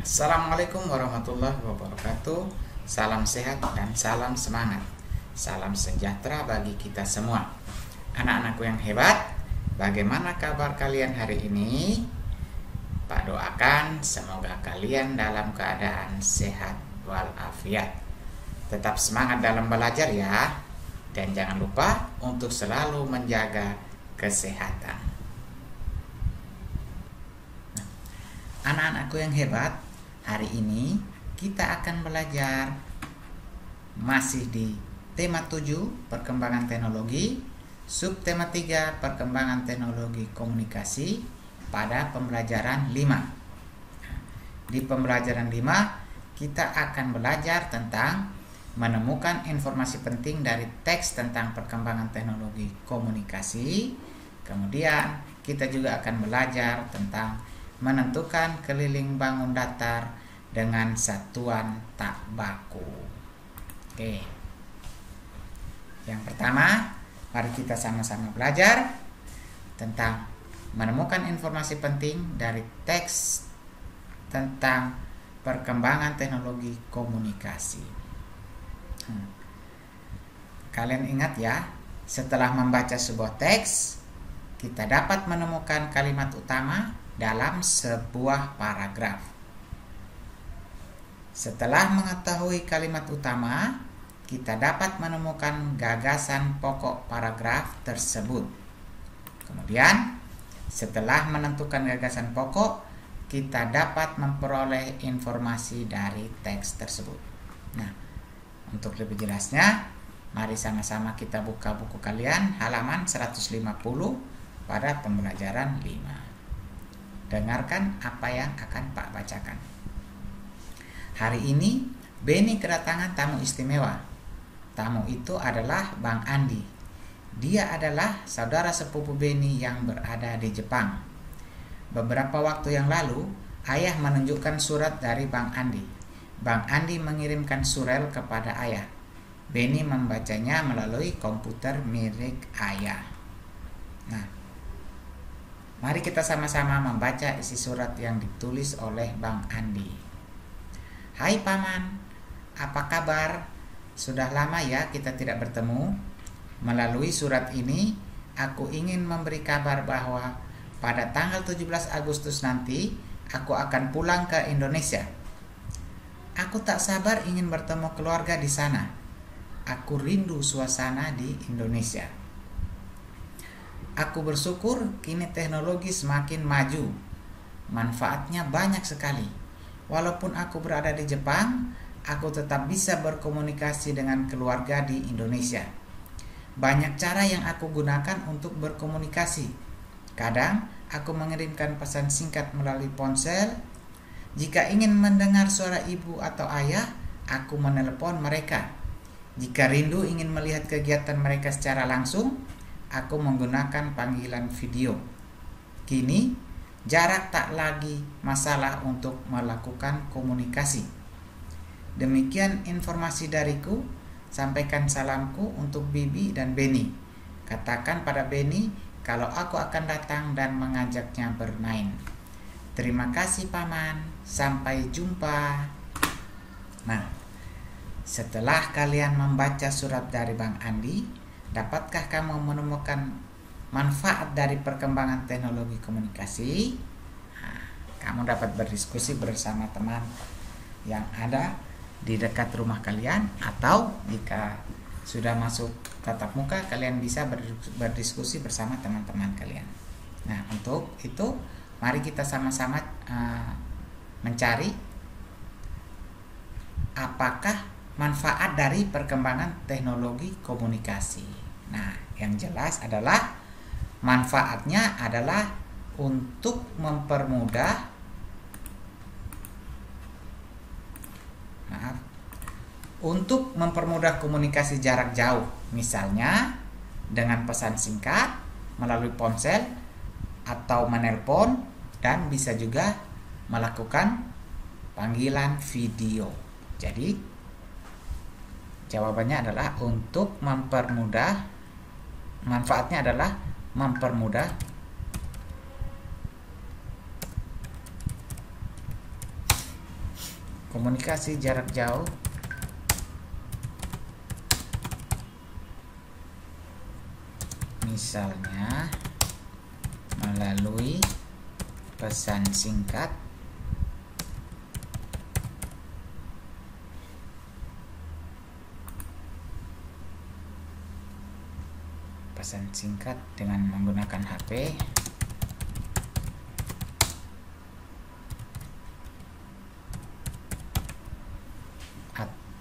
Assalamualaikum warahmatullahi wabarakatuh. Salam sehat dan salam semangat. Salam sejahtera bagi kita semua. Anak-anakku yang hebat, bagaimana kabar kalian hari ini? Pak doakan semoga kalian dalam keadaan sehat walafiat. Tetap semangat dalam belajar ya. Dan jangan lupa untuk selalu menjaga kesehatan. Anak-anakku yang hebat, hari ini kita akan belajar masih di tema 7 perkembangan teknologi, subtema 3 perkembangan teknologi komunikasi pada pembelajaran 5. Di pembelajaran 5 kita akan belajar tentang menemukan informasi penting dari teks tentang perkembangan teknologi komunikasi. Kemudian kita juga akan belajar tentang menentukan keliling bangun datar dengan satuan tak baku. Oke. Yang pertama, mari kita sama-sama belajar tentang menemukan informasi penting dari teks tentang perkembangan teknologi komunikasi. Kalian ingat ya, setelah membaca sebuah teks, kita dapat menemukan kalimat utama dalam sebuah paragraf. Setelah mengetahui kalimat utama, kita dapat menemukan gagasan pokok paragraf tersebut. Kemudian, setelah menentukan gagasan pokok, kita dapat memperoleh informasi dari teks tersebut. Nah, untuk lebih jelasnya, mari sama-sama kita buka buku kalian halaman 150 pada pembelajaran 5. Dengarkan apa yang akan Pak bacakan. Hari ini Beni kedatangan tamu istimewa. Tamu itu adalah Bang Andi. Dia adalah saudara sepupu Beni yang berada di Jepang. Beberapa waktu yang lalu, ayah menunjukkan surat dari Bang Andi. Bang Andi mengirimkan surel kepada ayah. Beni membacanya melalui komputer milik ayah. Nah, mari kita sama-sama membaca isi surat yang ditulis oleh Bang Andi. Hai Paman, apa kabar? Sudah lama ya kita tidak bertemu. Melalui surat ini, aku ingin memberi kabar bahwa pada tanggal 17 Agustus nanti, aku akan pulang ke Indonesia. Aku tak sabar ingin bertemu keluarga di sana. Aku rindu suasana di Indonesia. Aku bersyukur kini teknologi semakin maju. Manfaatnya banyak sekali. Walaupun aku berada di Jepang, aku tetap bisa berkomunikasi dengan keluarga di Indonesia. Banyak cara yang aku gunakan untuk berkomunikasi. Kadang aku mengirimkan pesan singkat melalui ponsel. Jika ingin mendengar suara ibu atau ayah, aku menelepon mereka. Jika rindu ingin melihat kegiatan mereka secara langsung, aku menggunakan panggilan video. Kini, jarak tak lagi masalah untuk melakukan komunikasi. Demikian informasi dariku. Sampaikan salamku untuk Bibi dan Beni. Katakan pada Beni kalau aku akan datang dan mengajaknya bermain. Terima kasih Paman. Sampai jumpa. Nah, setelah kalian membaca surat dari Bang Andi, dapatkah kamu menemukan manfaat dari perkembangan teknologi komunikasi? Nah, kamu dapat berdiskusi bersama teman yang ada di dekat rumah kalian, atau jika sudah masuk tatap muka, kalian bisa berdiskusi bersama teman-teman kalian. Nah, untuk itu mari kita sama-sama mencari apakah manfaat dari perkembangan teknologi komunikasi. Nah, yang jelas adalah manfaatnya adalah untuk mempermudah komunikasi jarak jauh. Misalnya dengan pesan singkat melalui ponsel atau menelpon, dan bisa juga melakukan panggilan video. Jawabannya adalah untuk mempermudah, manfaatnya adalah mempermudah komunikasi jarak jauh misalnya melalui pesan singkat dengan menggunakan HP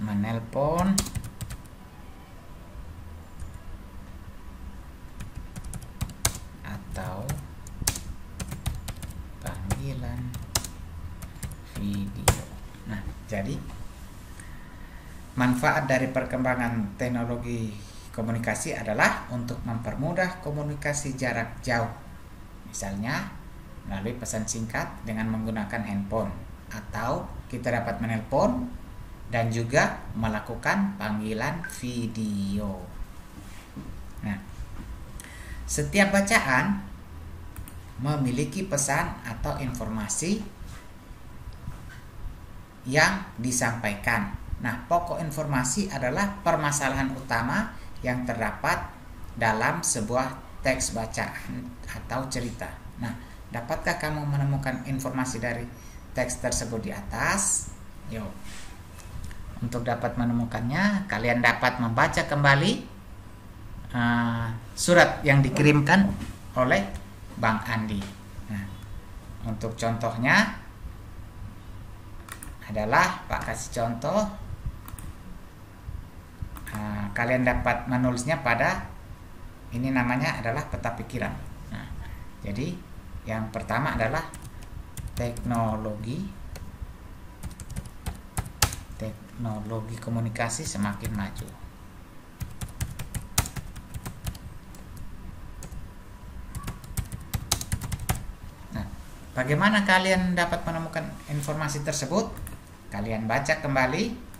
menelpon atau panggilan video. Nah, jadi manfaat dari perkembangan teknologi komunikasi adalah untuk mempermudah komunikasi jarak jauh, misalnya melalui pesan singkat dengan menggunakan handphone, atau kita dapat menelpon dan juga melakukan panggilan video. Nah, setiap bacaan memiliki pesan atau informasi yang disampaikan. Nah, pokok informasi adalah permasalahan utama yang terdapat dalam sebuah teks bacaan atau cerita. Nah, dapatkah kamu menemukan informasi dari teks tersebut di atas? Yuk. Untuk dapat menemukannya, kalian dapat membaca kembali surat yang dikirimkan oleh Bang Andi. Nah, untuk contohnya adalah, Pak kasih contoh, kalian dapat menulisnya pada, ini namanya adalah peta pikiran. Nah, jadi yang pertama adalah teknologi komunikasi semakin maju. Nah, bagaimana kalian dapat menemukan informasi tersebut? Kalian baca kembali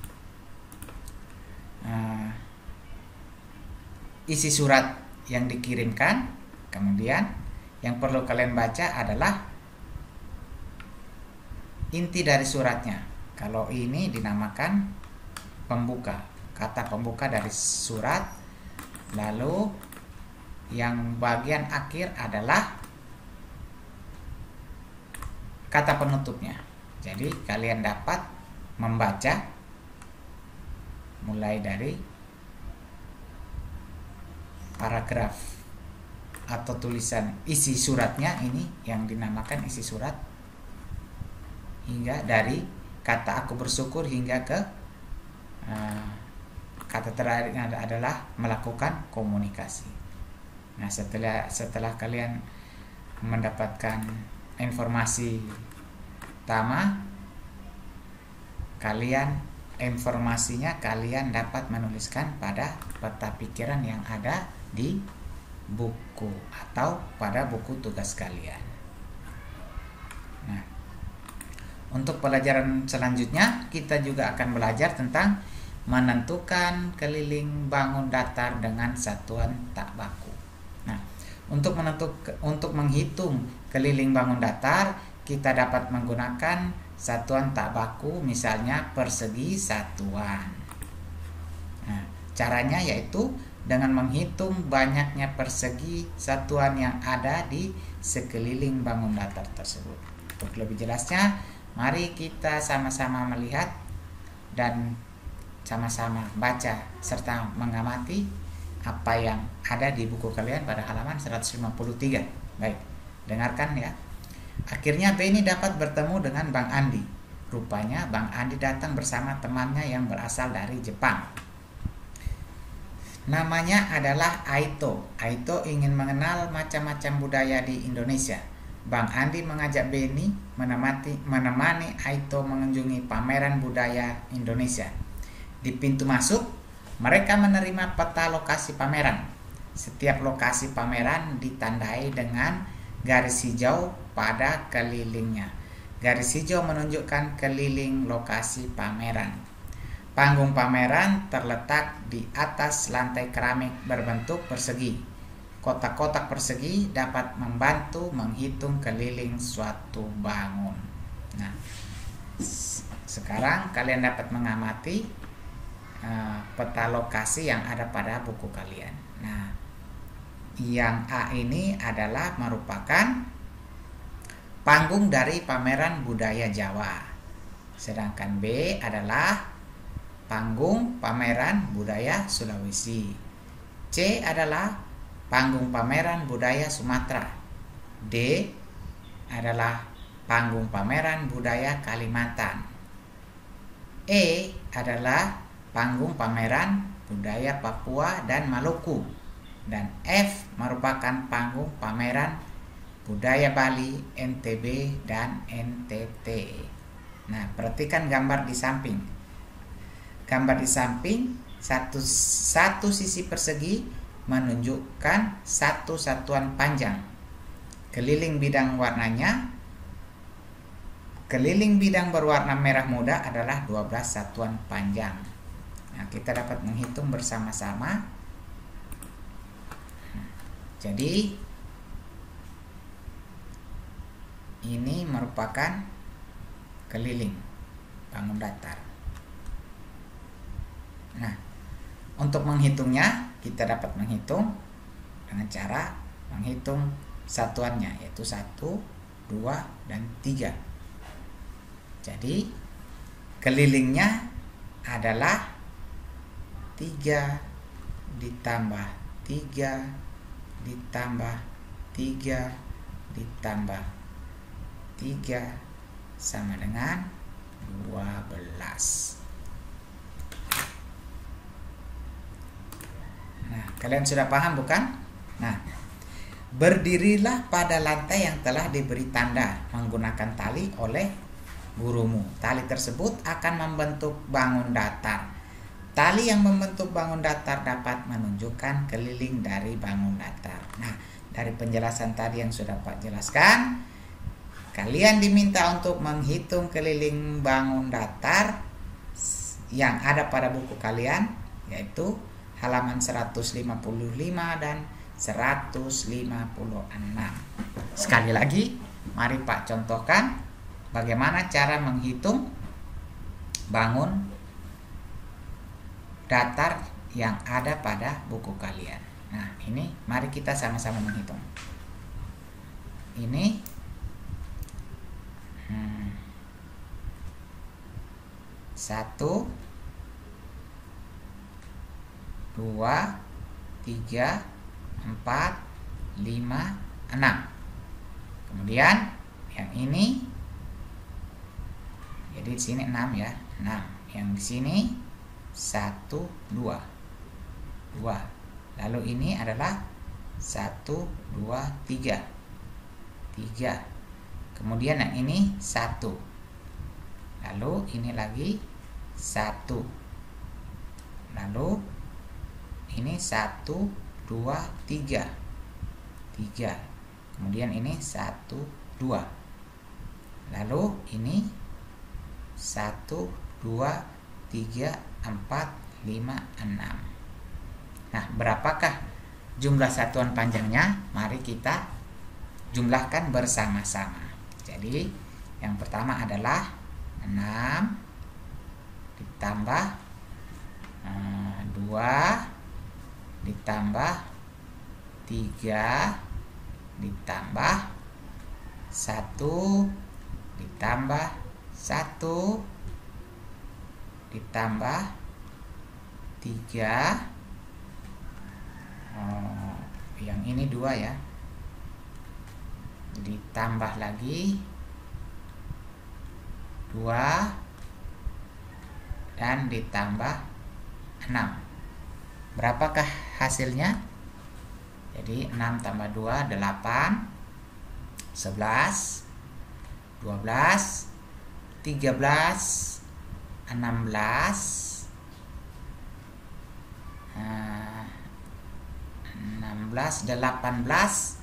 isi surat yang dikirimkan. Kemudian yang perlu kalian baca adalah inti dari suratnya. Kalau ini dinamakan pembuka, kata pembuka dari surat. Lalu yang bagian akhir adalah kata penutupnya. Jadi kalian dapat membaca mulai dari paragraf atau tulisan isi suratnya, ini yang dinamakan isi surat, hingga dari kata aku bersyukur hingga ke kata terakhirnya adalah melakukan komunikasi. Nah, setelah kalian mendapatkan informasi pertama, informasinya kalian dapat menuliskan pada peta pikiran yang ada di buku atau pada buku tugas kalian. Nah, untuk pelajaran selanjutnya kita juga akan belajar tentang menentukan keliling bangun datar dengan satuan tak baku. Nah, untuk menghitung keliling bangun datar, kita dapat menggunakan satuan tak baku, misalnya persegi satuan. Nah, caranya yaitu dengan menghitung banyaknya persegi satuan yang ada di sekeliling bangun datar tersebut. Untuk lebih jelasnya, mari kita sama-sama melihat dan sama-sama baca serta mengamati apa yang ada di buku kalian pada halaman 153. Baik, dengarkan ya. Akhirnya Benny dapat bertemu dengan Bang Andi. Rupanya Bang Andi datang bersama temannya yang berasal dari Jepang. Namanya adalah Aito. Aito ingin mengenal macam-macam budaya di Indonesia. Bang Andi mengajak Benny menemani Aito mengunjungi pameran budaya Indonesia. Di pintu masuk, mereka menerima peta lokasi pameran. Setiap lokasi pameran ditandai dengan garis hijau pada kelilingnya. Garis hijau menunjukkan keliling lokasi pameran. Panggung pameran terletak di atas lantai keramik berbentuk persegi. Kotak-kotak persegi dapat membantu menghitung keliling suatu bangun. Nah, sekarang kalian dapat mengamati peta lokasi yang ada pada buku kalian. Nah, yang A ini adalah merupakan panggung dari pameran budaya Jawa. Sedangkan B adalah panggung pameran budaya Sulawesi. C adalah panggung pameran budaya Sumatera. D adalah panggung pameran budaya Kalimantan. E adalah panggung pameran budaya Papua dan Maluku. Dan F merupakan panggung pameran budaya Bali, NTB, dan NTT. Nah, perhatikan gambar di samping. Gambar di samping, satu sisi persegi menunjukkan satu satuan panjang. Keliling bidang berwarna merah muda adalah 12 satuan panjang. Nah, kita dapat menghitung bersama-sama. Jadi, ini merupakan keliling bangun datar. Nah, untuk menghitungnya, kita dapat menghitung dengan cara menghitung satuannya, yaitu 1, 2, dan 3. Jadi, kelilingnya adalah 3 ditambah 3 ditambah 3 ditambah 3 sama dengan 12. Nah, kalian sudah paham bukan? Nah, berdirilah pada lantai yang telah diberi tanda menggunakan tali oleh gurumu. Tali tersebut akan membentuk bangun datar. Tali yang membentuk bangun datar dapat menunjukkan keliling dari bangun datar. Nah, dari penjelasan tadi yang sudah Pak jelaskan, kalian diminta untuk menghitung keliling bangun datar yang ada pada buku kalian, yaitu halaman 155 dan 156. Sekali lagi, mari Pak contohkan bagaimana cara menghitung bangun datar yang ada pada buku kalian. Nah, ini mari kita sama-sama menghitung. Ini 1, 2, 3, 4, 5, 6. Kemudian yang ini, jadi di sini 6 ya, 6. Yang di sini 1, 2. Lalu ini adalah 1, 2, 3. Kemudian yang ini 1. Lalu ini lagi 1. Lalu ini 1, 2, 3. Kemudian ini 1, 2. Lalu ini 1, 2, 3, 4, 5, 6. Nah, berapakah jumlah satuan panjangnya? Mari kita jumlahkan bersama-sama. Jadi, yang pertama adalah 6 ditambah 2 ditambah 3 ditambah 1 ditambah 1 ditambah 3, yang ini 2 ya, ditambah lagi 2 dan ditambah 6. Berapakah hasilnya? Jadi 6 tambah 2 8, 11, 12, 13, 16, 18,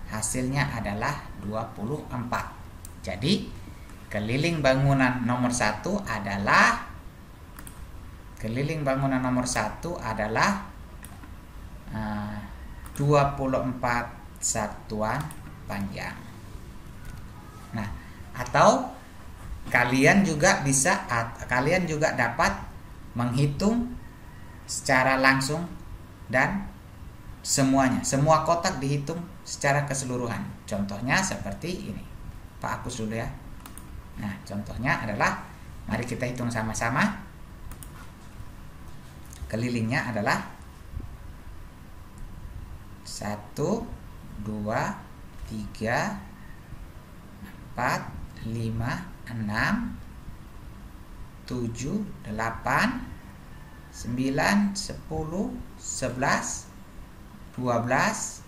hasilnya adalah 24. Jadi keliling bangunan nomor 1 adalah keliling bangunan nomor 1 adalah 24 satuan panjang. Nah, atau kalian juga dapat menghitung secara langsung dan semua kotak dihitung secara keseluruhan. Contohnya seperti ini. Pak hapus dulu ya. Nah, contohnya adalah, mari kita hitung sama-sama. Kelilingnya adalah 1, 2, 3, 4, 5, 6, 7, 8, 9, 10, 11, 12,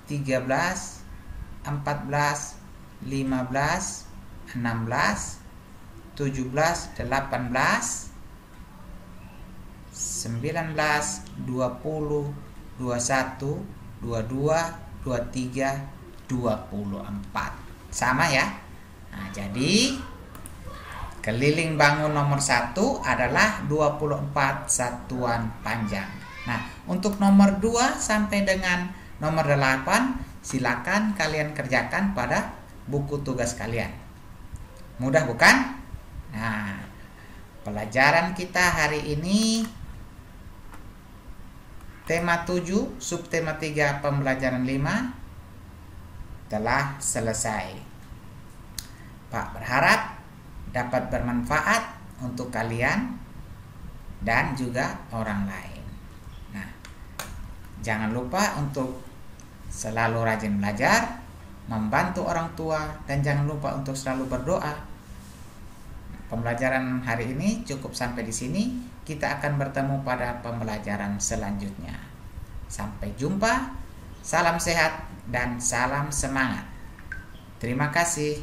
13, 14, 15, 16, 17, 18, 19, 20, 21, 22, 23, 24. Sama ya. Nah, jadi keliling bangun nomor 1 adalah 24 satuan panjang. Nah, untuk nomor 2 sampai dengan nomor 8 silakan kalian kerjakan pada buku tugas kalian. Mudah bukan? Nah, pelajaran kita hari ini tema 7, subtema 3, pembelajaran 5 telah selesai. Pak berharap dapat bermanfaat untuk kalian dan juga orang lain. Nah, jangan lupa untuk selalu rajin belajar, membantu orang tua, dan jangan lupa untuk selalu berdoa. Pembelajaran hari ini cukup sampai di sini. Kita akan bertemu pada pembelajaran selanjutnya. Sampai jumpa. Salam sehat dan salam semangat. Terima kasih.